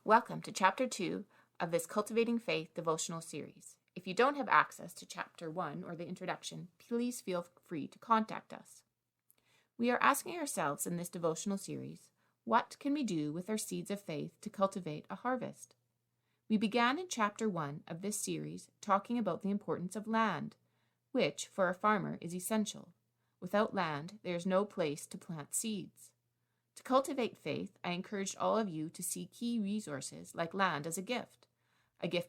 Welcome to Chapter 2 of this Cultivating Faith devotional series. If you don't have access to Chapter 1 or the introduction, please feel free to contact us. We are asking ourselves in this devotional series, what can we do with our seeds of faith to cultivate a harvest? We began in Chapter 1 of this series talking about the importance of land, which, for a farmer, is essential. Without land, there is no place to plant seeds. To cultivate faith, I encouraged all of you to see key resources like land as a gift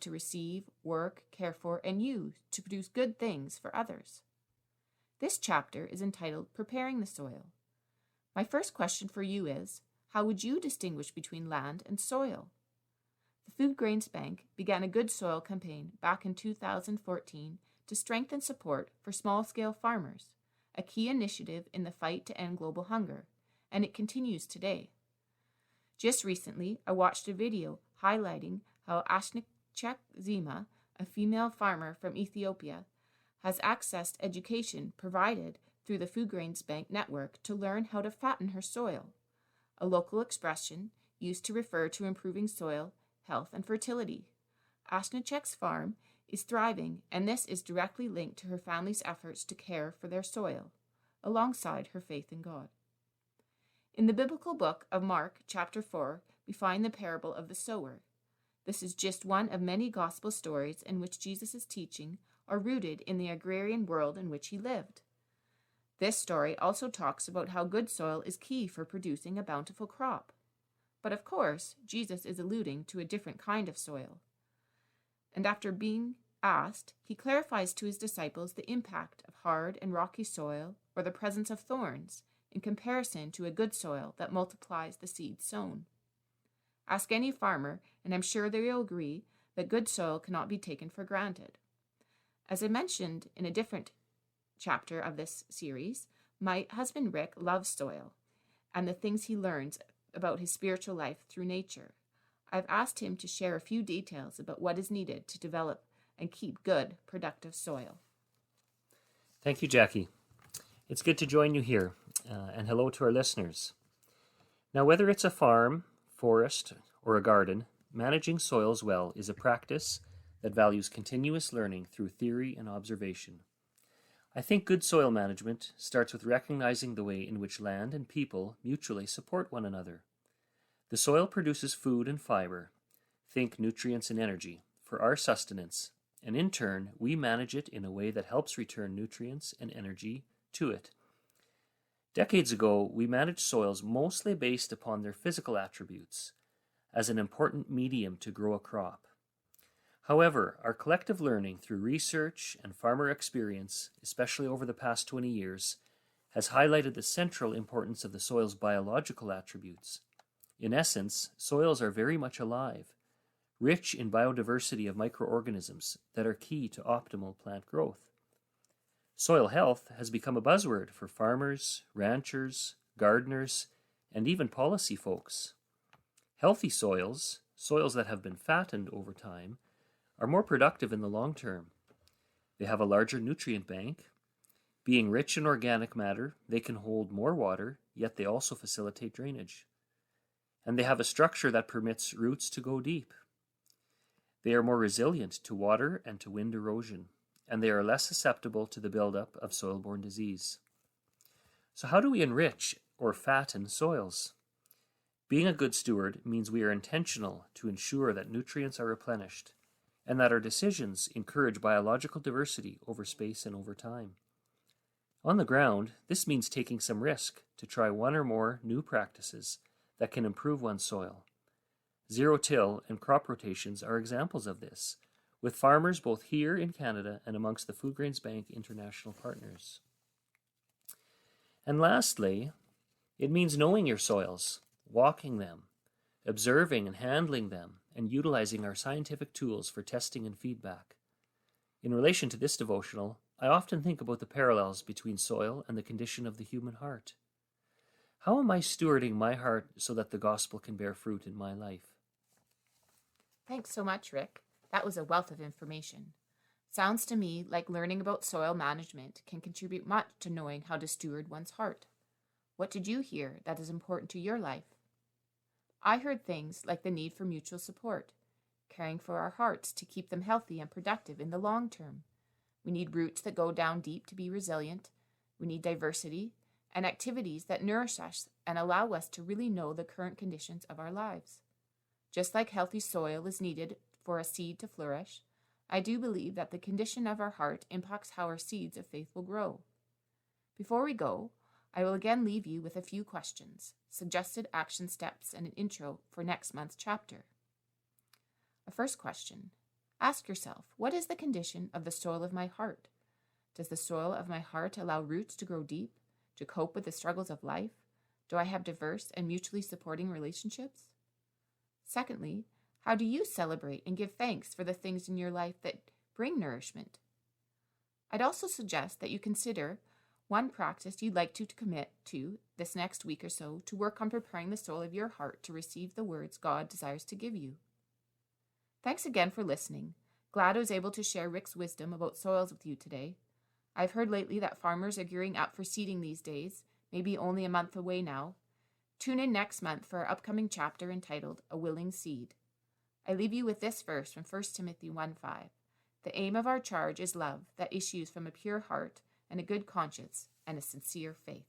to receive, work, care for, and use to produce good things for others. This chapter is entitled Preparing the Soil. My first question for you is, how would you distinguish between land and soil? The Food Grains Bank began a Good Soil campaign back in 2014 to strengthen support for small-scale farmers, a key initiative in the fight to end global hunger, and it continues today. Just recently, I watched a video highlighting how Ashnichek Zima, a female farmer from Ethiopia, has accessed education provided through the Food Grains Bank network to learn how to fatten her soil, a local expression used to refer to improving soil, health, and fertility. Ashnichek's farm is thriving, and this is directly linked to her family's efforts to care for their soil, alongside her faith in God. In the biblical book of Mark, chapter 4, we find the parable of the sower. This is just one of many gospel stories in which Jesus' teaching are rooted in the agrarian world in which he lived. This story also talks about how good soil is key for producing a bountiful crop. But of course, Jesus is alluding to a different kind of soil. And after being asked, he clarifies to his disciples the impact of hard and rocky soil or the presence of thorns in comparison to a good soil that multiplies the seed sown. Ask any farmer, and I'm sure they will agree that good soil cannot be taken for granted. As I mentioned in a different chapter of this series, my husband Rick loves soil and the things he learns about his spiritual life through nature. I've asked him to share a few details about what is needed to develop and keep good, productive soil. Thank you, Jackie. It's good to join you here, and hello to our listeners. Now, whether it's a farm, forest, or a garden, managing soils well is a practice that values continuous learning through theory and observation. I think good soil management starts with recognizing the way in which land and people mutually support one another. The soil produces food and fiber, think nutrients and energy, for our sustenance, and in turn, we manage it in a way that helps return nutrients and energy to it. Decades ago, we managed soils mostly based upon their physical attributes as an important medium to grow a crop. However, our collective learning through research and farmer experience, especially over the past 20 years, has highlighted the central importance of the soil's biological attributes. In essence, soils are very much alive, rich in biodiversity of microorganisms that are key to optimal plant growth. Soil health has become a buzzword for farmers, ranchers, gardeners, and even policy folks. Healthy soils, soils that have been fattened over time, are more productive in the long term. They have a larger nutrient bank. Being rich in organic matter, they can hold more water, yet they also facilitate drainage. And they have a structure that permits roots to go deep. They are more resilient to water and to wind erosion, and they are less susceptible to the buildup of soil-borne disease. So how do we enrich or fatten soils? Being a good steward means we are intentional to ensure that nutrients are replenished, and that our decisions encourage biological diversity over space and over time. On the ground, this means taking some risk to try one or more new practices that can improve one's soil. Zero-till and crop rotations are examples of this, with farmers both here in Canada and amongst the Food Grains Bank international partners. And lastly, it means knowing your soils, walking them, observing and handling them, and utilizing our scientific tools for testing and feedback. In relation to this devotional, I often think about the parallels between soil and the condition of the human heart. How am I stewarding my heart so that the gospel can bear fruit in my life? Thanks so much, Rick. That was a wealth of information. Sounds to me like learning about soil management can contribute much to knowing how to steward one's heart. What did you hear that is important to your life? I heard things like the need for mutual support, caring for our hearts to keep them healthy and productive in the long term. We need roots that go down deep to be resilient. We need diversity and activities that nourish us and allow us to really know the current conditions of our lives. Just like healthy soil is needed for a seed to flourish, I do believe that the condition of our heart impacts how our seeds of faith will grow. Before we go, I will again leave you with a few questions, suggested action steps, and an intro for next month's chapter. A first question. Ask yourself, what is the condition of the soil of my heart? Does the soil of my heart allow roots to grow deep, to cope with the struggles of life? Do I have diverse and mutually supporting relationships? Secondly, how do you celebrate and give thanks for the things in your life that bring nourishment? I'd also suggest that you consider one practice you'd like to commit to this next week or so to work on preparing the soul of your heart to receive the words God desires to give you. Thanks again for listening. Glad I was able to share Rick's wisdom about soils with you today. I've heard lately that farmers are gearing up for seeding these days, maybe only a month away now. Tune in next month for our upcoming chapter entitled A Willing Seed. I leave you with this verse from 1 Timothy 1:5. The aim of our charge is love that issues from a pure heart and a good conscience and a sincere faith.